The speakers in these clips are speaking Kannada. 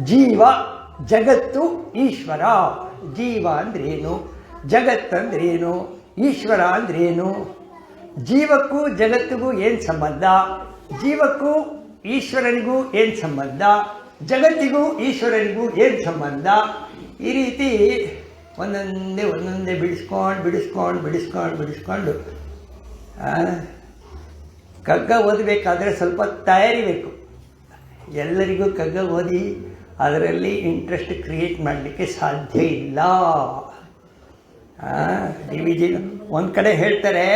ಜೀವ, ಜಗತ್ತು, ಈಶ್ವರ. ಜೀವ ಅಂದ್ರೇನು, ಜಗತ್ತಂದ್ರೇನು, ಈಶ್ವರ ಅಂದ್ರೇನು? ಜೀವಕ್ಕೂ ಜಗತ್ತಿಗೂ ಏನು ಸಂಬಂಧ? ಜೀವಕ್ಕೂ ಈಶ್ವರನಿಗೂ ಏನು ಸಂಬಂಧ? ಜಗತ್ತಿಗೂ ಈಶ್ವರನಿಗೂ ಏನು ಸಂಬಂಧ? ಈ ರೀತಿ ಒಂದೊಂದೇ ಬಿಡಿಸ್ಕೊಂಡು ಕಗ್ಗ ಓದಬೇಕಾದ್ರೆ ಸ್ವಲ್ಪ ತಯಾರಿ ಬೇಕು. ಎಲ್ಲರಿಗೂ ಕಗ್ಗ ಓದಿ ಅದರಲ್ಲಿ ಇಂಟ್ರೆಸ್ಟ್ ಕ್ರಿಯೇಟ್ ಮಾಡಲಿಕ್ಕೆ ಸಾಧ್ಯ ಇಲ್ಲ. ಡಿ ವಿ ಜಿ ಒಂದು ಕಡೆ ಹೇಳ್ತಾರೆ,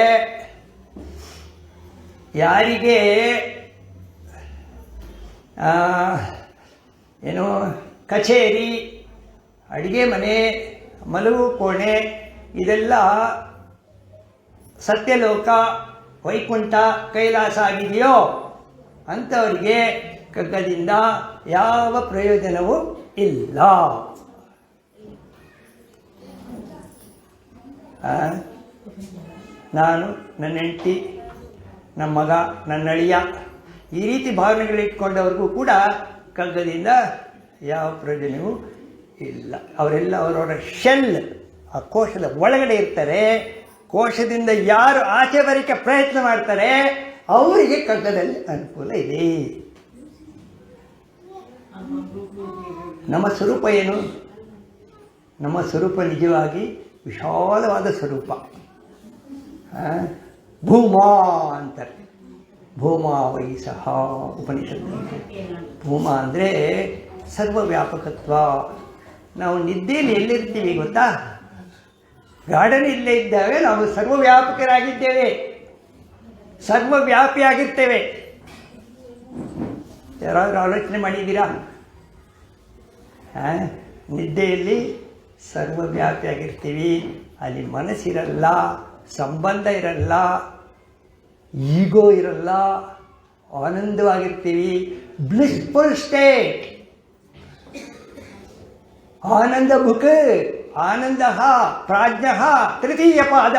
ಯಾರಿಗೆ ಏನು ಕಚೇರಿ, ಅಡುಗೆ ಮನೆ, ಮಲಗು ಕೋಣೆ ಇದೆಲ್ಲ ಸತ್ಯಲೋಕ, ವೈಕುಂಠ, ಕೈಲಾಸ ಆಗಿದೆಯೋ ಅಂಥವರಿಗೆ ಕಗ್ಗದಿಂದ ಯಾವ ಪ್ರಯೋಜನವೂ ಇಲ್ಲ. ನಾನು, ನನ್ನ ಹೆಂಡತಿ, ನಮ್ಮ ಮಗ, ನನ್ನ ಅಳಿಯ ಈ ರೀತಿ ಭಾವನೆಗಳಿಟ್ಕೊಂಡವ್ರಿಗೂ ಕೂಡ ಕಗ್ಗದಿಂದ ಯಾವ ಪ್ರಯೋಜನವೂ ಇಲ್ಲ. ಅವರೆಲ್ಲ ಅವರವರ ಶೆಲ್, ಆ ಕೋಶದ ಒಳಗಡೆ ಇರ್ತಾರೆ. ಕೋಶದಿಂದ ಯಾರು ಆಚೆ ಬರೋಕ್ಕೆ ಪ್ರಯತ್ನ ಮಾಡ್ತಾರೆ ಅವರಿಗೆ ಕಗ್ಗದಲ್ಲಿ ಅನುಕೂಲ ಇದೆ. ನಮ್ಮ ಸ್ವರೂಪ ಏನು? ನಮ್ಮ ಸ್ವರೂಪ ನಿಜವಾಗಿ ವಿಶಾಲವಾದ ಸ್ವರೂಪ. ಭೂಮಾ ಅಂತಾರೆ. ಭೂಮಾ ವೈ ಸಹ ಉಪನಿಷತ್ತು. ಭೂಮಾ ಅಂದರೆ ಸರ್ವವ್ಯಾಪಕತ್ವ. ನಾವು ನಿದ್ದೆಯಲ್ಲಿ ಎಲ್ಲಿರ್ತೀವಿ ಗೊತ್ತಾ? ಗಾರ್ಡನ್ ಇಲ್ಲೇ ಇದ್ದಾವೆ, ನಾವು ಸರ್ವವ್ಯಾಪಕರಾಗಿದ್ದೇವೆ, ಸರ್ವವ್ಯಾಪಿಯಾಗಿರ್ತೇವೆ. ಯಾರಾದರೂ ಆಲೋಚನೆ ಮಾಡಿದ್ದೀರಾ? ನಿದ್ದೆಯಲ್ಲಿ ಸರ್ವವ್ಯಾಪಿಯಾಗಿರ್ತೀವಿ. ಅಲ್ಲಿ ಮನಸ್ಸಿರಲ್ಲ, ಸಂಬಂಧ ಇರಲ್ಲ, ಈಗೋ ಇರಲ್ಲ, ಆನಂದವಾಗಿರ್ತೀವಿ. Blissful state. ಆನಂದ ಮುಖ, ಆನಂದ ಪ್ರಾಜ್ಞ ತೃತೀಯ ಪಾದ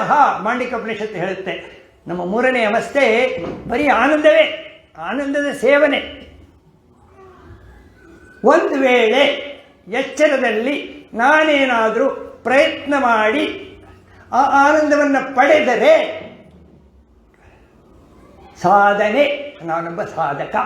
ಮಾಂಡಿಕ್ಯೋಪನಿಷತ್ತು ಹೇಳುತ್ತೆ. ನಮ್ಮ ಮೂರನೇ ಅವಸ್ಥೆ ಬರೀ ಆನಂದವೇ, ಆನಂದದ ಸೇವನೆ. ಒಂದು ವೇಳೆ ಎಚ್ಚರದಲ್ಲಿ ನಾನೇನಾದರೂ ಪ್ರಯತ್ನ ಮಾಡಿ ಆ ಆನಂದವನ್ನು ಪಡೆದರೆ ಸಾಧನೆ, ನಾನೊಬ್ಬ ಸಾಧಕ.